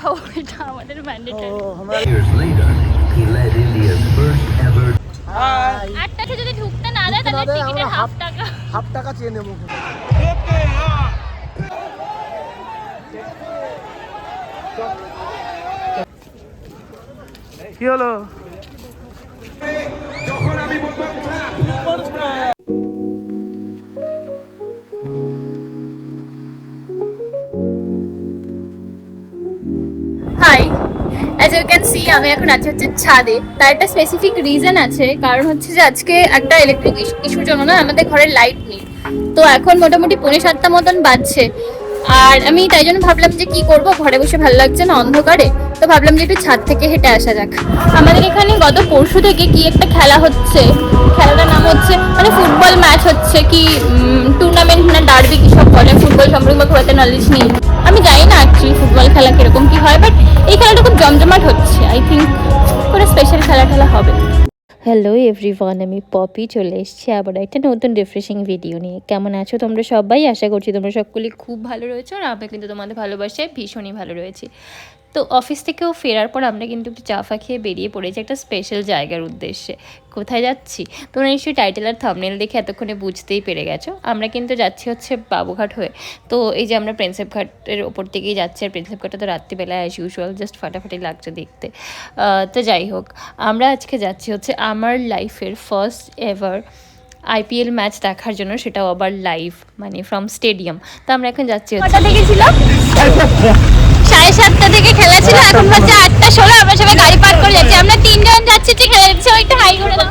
হবো, এটা আমাদের ম্যান্ডেটরি। আটটাকে যদি ঢুকতে না দেয় তাহলে টিকিটের হাফ টাকা চেয়ে নেবো। কি হলো? Hi, as you can see আমি এখন আছি হচ্ছে ছাদে। তার একটা স্পেসিফিক রিজন আছে, কারণ হচ্ছে যে আজকে একটা ইলেকট্রিক ইস্যুর জন্য না আমাদের ঘরের লাইট নেই। তো এখন মোটামুটি 6:45 মতন বাজছে, আর আমি তাই জন্য ভাবলাম যে কি করব, ঘরে বসে ভালো লাগছে না অন্ধকারে। তো ভাবলাম যে একটু ছাদ থেকে হেঁটে আসা যাক। আমাদের এখানে গত পরশু থেকে কি একটা খেলা হচ্ছে, খেলাটার নাম হচ্ছে মানে ফুটবল ম্যাচ হচ্ছে, কি টুর্নামেন্ট না ডার্বি কি সব বলে। ফুটবল সম্পর্কে খুব একটা নলেজ নেই, আমি জানি না অ্যাকচুয়ালি ফুটবল খেলা কিরকম কি হয়, বাট এই খেলাটা খুব জমজমাট হচ্ছে। আই থিঙ্ক কোনো স্পেশাল খেলা হবে। হ্যালো এভরিওয়ান, আমি পপি চলে এসেছি আবার একটা নতুন রিফ্রেশিং ভিডিও নিয়ে। কেমন আছো তোমরা সবাই? আশা করছি তোমরা সকলেই খুব ভালো রয়েছো, আর আমরা কিন্তু তোমাদের ভালোবাসায় ভীষণই ভালো রয়েছি। তো অফিস থেকেও ফেরার পর আমরা কিন্তু একটু চা ফা খেয়ে বেরিয়ে পড়েছি একটা স্পেশাল জায়গার উদ্দেশ্যে। কোথায় যাচ্ছি তোমরা নিশ্চয়ই টাইটেল আর থাম্বনেল দেখে এতক্ষণে বুঝতেই পেরে গেছো। আমরা কিন্তু যাচ্ছি হচ্ছে বাবুঘাট হয়ে। তো এই যে আমরা প্রিন্সেপ ঘাটের ওপর থেকেই যাচ্ছি, আর প্রিন্সেপ ঘাটে তো রাত্রিবেলায় অ্যাজ ইউজুয়াল জাস্ট ফাটাফাটি লাগছে দেখতে। তো যাই হোক, আমরা আজকে যাচ্ছি হচ্ছে আমার লাইফের ফার্স্ট এভার আইপিএল ম্যাচ দেখার জন্য, সেটাও আবার লাইভ, মানে ফ্রম স্টেডিয়াম। তো আমরা এখন যাচ্ছি হচ্ছে, দেখেছিলাম 7:30 থেকে খেলা ছিল, এখন বাজে 8:16। আমরা সবাই গাড়ি পার্ক করে যাচ্ছি, আমরা 3 জন যাচ্ছি। ঠিক আছে, ওইটা হাই করে দাও।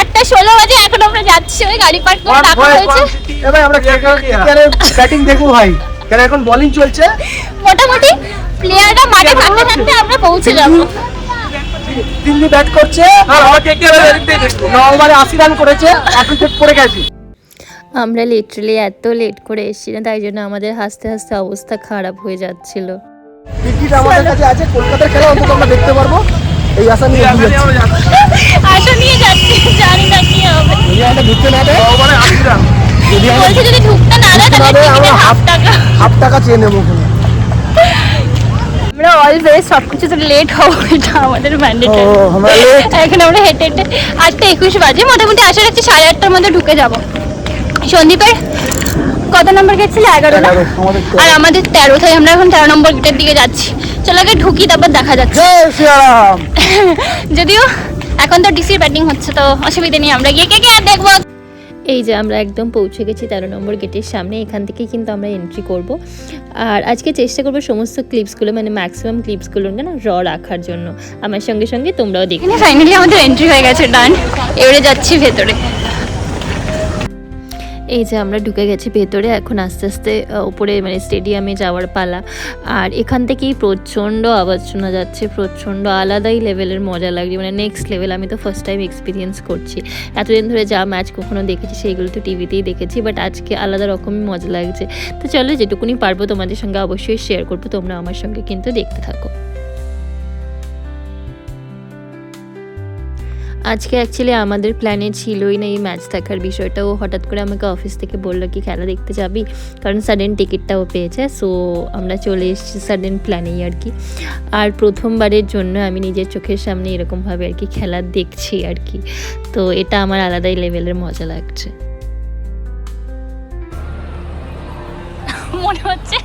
8:16 বাজে, এখন আমরা যাচ্ছি, ওই গাড়ি পার্ক করে রাখা হয়েছে। ভাই আমরা ব্যাটিং দেখবো ভাই, কেন এখন বোলিং চলছে। মোটামুটি প্লেয়াররা মাঠে থাকতে থাকতে আমরা পৌঁছে যাবো। দিল্লি ব্যাট করছে আর আমাকে ওভারে 80 রান করেছে, এখন চেক করে গেছি। আমরা লিটারালি এত লেট করে এসেছি না, তাই জন্য আমাদের হাসতে হাসতে অবস্থা খারাপ হয়ে যাচ্ছিল। টিকিট আমাদের কাছে আছে, কলকাতার খেলা অন্তত আমরা দেখতে পারবো, এই আশা নিয়ে যাচ্ছি। জানি না কি হবে, আমরা ঢুকতে না দেয় ওভারে 80 রান, যদি ঢুকতে না দেয় তাহলে টিকিটের হাফ টাকা চেয়ে নেবো। আমরা অলওয়েজ সবকিছু তো লেট হবো, এটা আমাদের ম্যান্ডেটরি। এখন আমরা হেঁটে 8:21 বাজে, মোটামুটি আশা রাখছি 8:30টার মধ্যে ঢুকে যাব। সন্দীপের কত নম্বর গেট ছিল? 11 না? আর আমাদের 13, তাই আমরা এখন 13 নম্বর গেটের দিকে যাচ্ছি। চলো আগে ঢুকি, তারপর দেখা যাচ্ছে। যদিও এখন তো ডিসির ব্যাটিং হচ্ছে, তো অসুবিধা নেই, আমরা গিয়ে কে আর দেখবো। এই যে আমরা একদম পৌঁছে গেছি 13 নম্বর গেটের সামনে, এখান থেকেই কিন্তু আমরা এন্ট্রি করব। আর আজকে চেষ্টা করবো সমস্ত ক্লিপসগুলো, মানে ম্যাক্সিমাম ক্লিপসগুলো না রাখার জন্য। আমার সঙ্গে সঙ্গে তোমরাও দেখে। ফাইনালি আমাদের এন্ট্রি হয়ে গেছে, ডান। এবারে যাচ্ছি ভেতরে। এই যে আমরা ঢুকে গেছি ভেতরে, এখন আস্তে আস্তে উপরে মানে স্টেডিয়ামে যাওয়ার পালা। আর এখান থেকেই প্রচণ্ড আওয়াজ শোনা যাচ্ছে, প্রচণ্ড আলাদাই লেভেলের মজা লাগছে, মানে নেক্সট লেভেল। আমি তো ফার্স্ট টাইম এক্সপিরিয়েন্স করছি। এতদিন ধরে যা ম্যাচ কখনো দেখেছি সেইগুলো তো টিভিতেই দেখেছি, বাট আজকে আলাদা রকমই মজা লাগছে। তো চলো যেটুকুনি পারবো তোমাদের সঙ্গে অবশ্যই শেয়ার করবো, তোমরা আমার সঙ্গে কিন্তু দেখতে থাকো। আজকে অ্যাকচুয়ালি আমাদের প্ল্যানে ছিলই না এই ম্যাচ দেখার বিষয়টা। ও হঠাৎ করে আমাকে অফিস থেকে বললো কি খেলা দেখতে যাবি, কারণ সাডেন টিকিটটাও পেয়েছে। সো আমরা চলে এসেছি সাডেন প্ল্যানেই আর কি। আর প্রথমবারের জন্য আমি নিজের চোখের সামনে এরকমভাবে আর কি খেলা দেখছি আর কি। তো এটা আমার আলাদাই লেভেলের মজা লাগছে। মনে হচ্ছে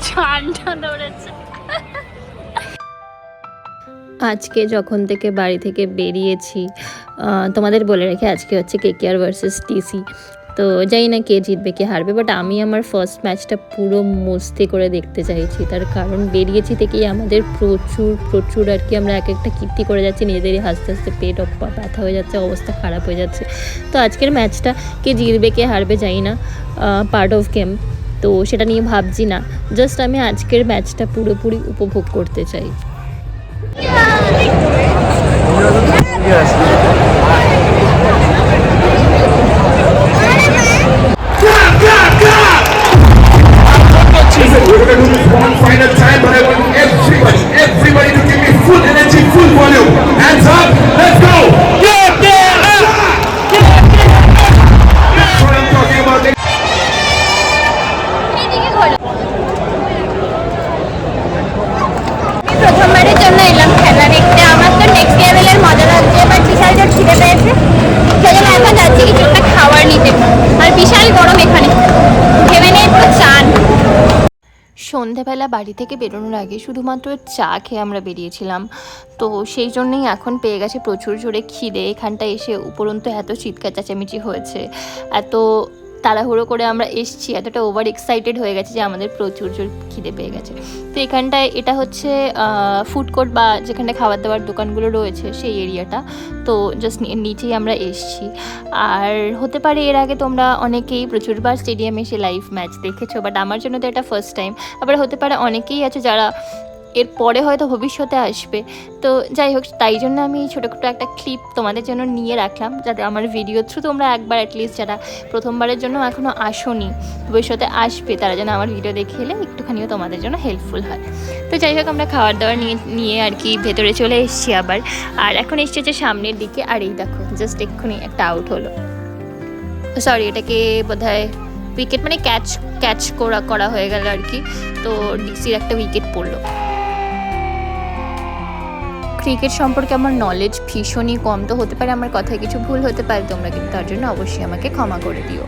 ঠান্ডা দৌড়াচ্ছে। আজকে যখন থেকে বাড়ি থেকে বেরিয়েছি, তোমাদের বলে রেখে আজকে হচ্ছে কেকেআর ভার্সেস টিসি। তো জানি না কে জিতবে কে হারবে, বাট আমি আমার ফার্স্ট ম্যাচটা পুরো মস্তি করে দেখতে চাইছি। তার কারণ বেরিয়েছি থেকেই আমাদের প্রচুর আর কি আমরা এক একটা কীর্তি করে যাচ্ছি, নিজেদেরই হাসতে হাসতে পেট ব্যথা হয়ে যাচ্ছে, অবস্থা খারাপ হয়ে যাচ্ছে। তো আজকের ম্যাচটা কে জিতবে কে হারবে জানি না, পার্ট অফ গেম, তো সেটা নিয়ে ভাবছি না। জাস্ট আমি আজকের ম্যাচটা পুরোপুরি উপভোগ করতে চাই। Yes. We're going to do this one final time, but I want everybody to give me full energy, full volume. Hands up, let's go! That's what I'm talking about. সন্ধেবেলা বাড়ি থেকে বেরোনোর আগে শুধুমাত্র চা খেয়ে আমরা বেরিয়েছিলাম, তো সেই জন্যই এখন পেয়ে গেছে প্রচুর জোরে খিদে। এখানটায় এসে উপরন্তু এত চিৎকার চেঁচামেচি হয়েছে, এত তাড়াহুড়ো করে আমরা এসছি, এতটা ওভার এক্সাইটেড হয়ে গেছে যে আমাদের প্রচুর জোর খিদে পেয়ে গেছে। তো এখানটায় এটা হচ্ছে ফুড কোর্ট বা যেখানে খাবার দাবার দোকানগুলো রয়েছে সেই এরিয়াটা, তো জাস্ট নিচেই আমরা এসছি। আর হতে পারে এর আগে তোমরা অনেকেই প্রচুরবার স্টেডিয়ামে এসে লাইভ ম্যাচ দেখেছো, বাট আমার জন্য তো এটা ফার্স্ট টাইম। আবার হতে পারে অনেকেই আছে যারা এর পরে হয়তো ভবিষ্যতে আসবে। তো যাই হোক, তাই জন্য আমি এই ছোটো একটা ক্লিপ তোমাদের জন্য নিয়ে রাখলাম, যাতে আমার ভিডিও থ্রু তোমরা একবার অ্যাটলিস্ট যারা প্রথমবারের জন্য এখনও আসোনি, ভবিষ্যতে আসবে, তারা যেন আমার ভিডিও দেখে এলে একটুখানিও তোমাদের জন্য হেল্পফুল হয়। তো যাই হোক, আমরা খাবার দাবার নিয়ে আর কি ভেতরে চলে এসেছি আবার। আর এখন এসছে যে সামনের দিকে, আর এই দেখো জাস্ট এক্ষুনি একটা আউট হলো, সরি এটাকে বোধহয় উইকেট মানে ক্যাচ করা হয়ে গেল আর কি। তো ডিসির একটা উইকেট পড়লো। ক্রিকেট সম্পর্কে আমার নলেজ ভীষণই কম, তো হতে পারে আমার কথায় কিছু ভুল হতে পারে, তোমরা কিন্তু তার জন্য অবশ্যই আমাকে ক্ষমা করে দিও।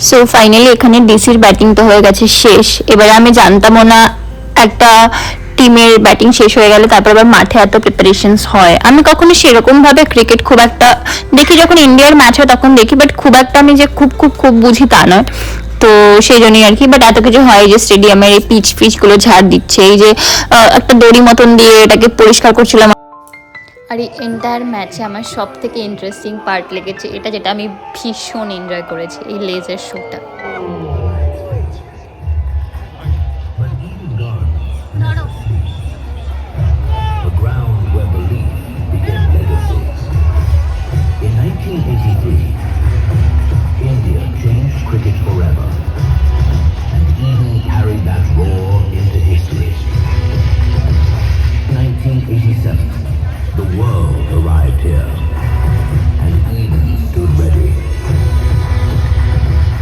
সো ফাইনালি এখানে ডিসির ব্যাটিং তো হয়ে গেছে শেষ। এবারে আমি জানতামও না একটা টিমের ব্যাটিং শেষ হয়ে গেলে তারপর আবার মাঠে এত প্রিপারেশনস হয়। আমি কখনো সেরকমভাবে ক্রিকেট খুব একটা দেখি, যখন ইন্ডিয়ার ম্যাচ হয় তখন দেখি, বাট খুব একটা আমি যে খুব বুঝি তা নয়। তো সেই জন্যই আর কি, বাট এত কিছু হয় যে স্টেডিয়ামের এই পিচগুলো ঝাড় দিচ্ছে, এই যে একটা দড়ি মতন দিয়ে এটাকে পরিষ্কার করছিলাম। আর এই এন্টায়ার ম্যাচে আমার সব থেকে ইন্টারেস্টিং পার্ট লেগেছে এটা, যেটা আমি ভীষণ এনজয় করেছি, এই লেজার শোটা। In 1983, India changed cricket forever and even carried that roar into history. 1987, the world arrived here and Eden stood ready.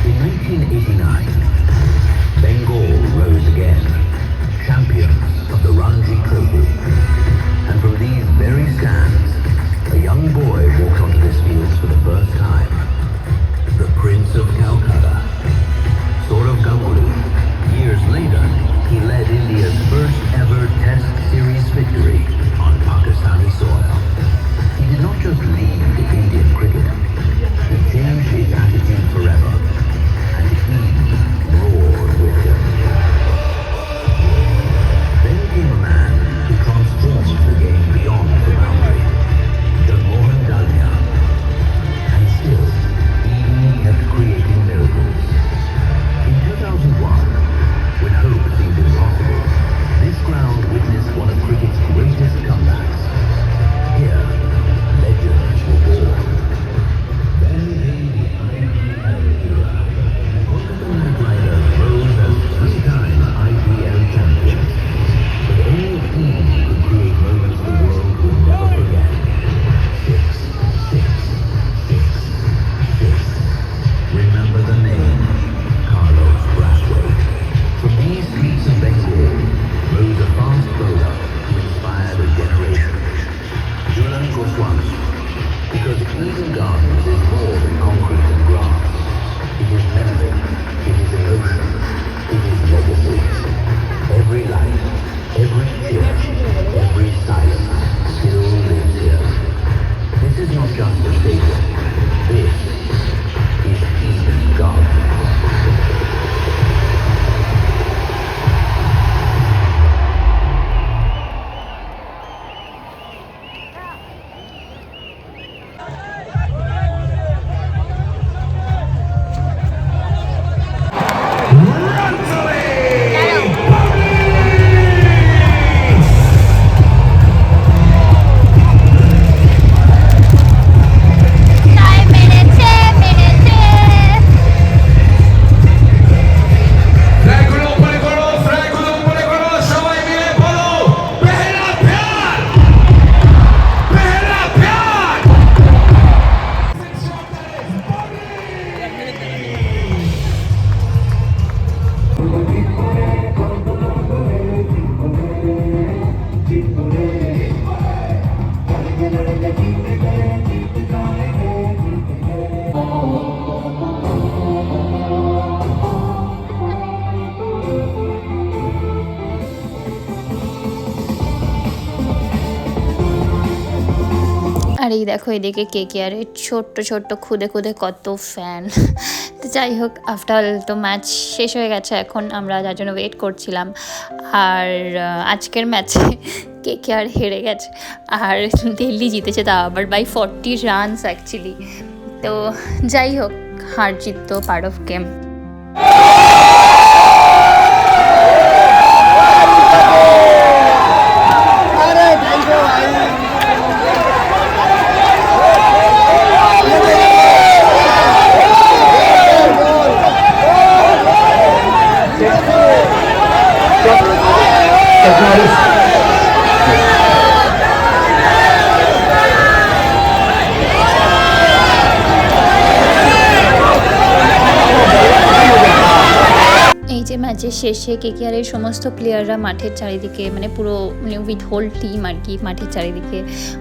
In 1989, Bengal rose again, champions of the Ranji Trophy. And from these very stands, a young boy walked onto this field for the first time. The Prince of Calcutta, Saurav Ganguly. Years later, he led India's first ever Test Series victory on Pakistani soil. He did not just lead Indian cricket, he changed his attitude forever, and Eden roared with him. Then came a man who transformed the game beyond the boundary, Mohan Dalia. And still, Eden kept creating miracles. In 2001, when hope seemed impossible, this ground witnessed one of cricket's greatest comebacks. আর এই দেখো এদিকে কেকেআরের ছোট্ট ছোট্ট খুদে খুদে কত fan. তো যাই হোক, আফটার অল তো ম্যাচ শেষ হয়ে গেছে, এখন আমরা যার জন্য ওয়েট করছিলাম। আর আজকের ম্যাচে কেকেআর হেরে গেছে আর দিল্লি জিতেছে, তা আবার বাই 40 রানস অ্যাকচুয়ালি। তো যাই হোক, হার জিত তো পার্ট অফ গেম। এই যে ম্যাচের শেষে কেকেআরের সমস্ত প্লেয়াররা মাঠের চারিদিকে, মানে পুরো উইথ হোল টিম আর কি, মাঠের চারিদিকে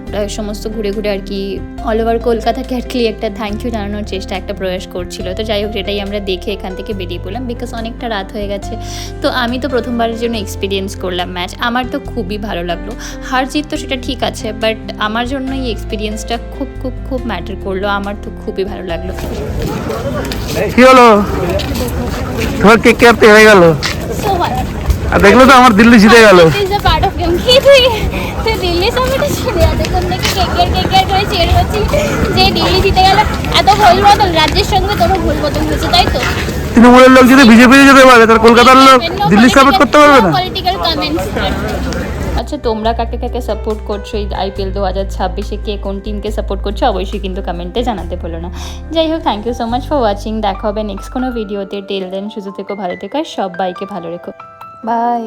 ওরা সমস্ত ঘুরে ঘুরে আর কি অল ওভার কলকাতাকে আর কি একটা থ্যাংক ইউ জানানোর চেষ্টা, একটা প্রয়াস করছিল। তো যাই হোক, সেটাই আমরা দেখে এখান থেকে বেরিয়ে পড়লাম, বিকজ অনেকটা রাত হয়ে গেছে। তো আমি তো প্রথমবারের জন্য এক্সপিরিয়েন্স করলাম ম্যাচ, আমার তো খুবই ভালো লাগলো। হার জিত তো সেটা ঠিক আছে, বাট আমার জন্য এই এক্সপিরিয়েন্সটা খুব খুব খুব ম্যাটার করলো, আমার তো খুবই ভালো লাগলো। কি হলো, তোমার কেক কাটতে হয়ে গেল, So what? আর দেখলো তো আমার দিল্লি জিতে গেল। This is a part of game. কি তুই দিল্লি সামনে চলে যাচ্ছে, কোন থেকে কেকেআর করে চেয়ার করছি যে দিল্লি জিতে গেল। এত ভুল বদল রাজ্যের সঙ্গে তোর ভুল বদল হয়েছে, তাই তো? তৃণমূলের লোক যদি বিজেপি যেতে পারে, তার কলকাতার লোক দিল্লি সাপোর্ট করতে পারবে না। Political comments. আচ্ছা, তোমরা কাকে কাকে সাপোর্ট করছো এই IPL 2026-এ, কে কোন টিমকে সাপোর্ট করছো অবশ্যই কিন্তু কমেন্টে জানাতে ভুলো না। যাই হোক, thank you so much for watching. দেখা হবে নেক্সট কোনো ভিডিওতে। টিল দেন সুস্থ থেকো, ভালো থেকো, আর সবাইকে ভালো রেখো। বাই।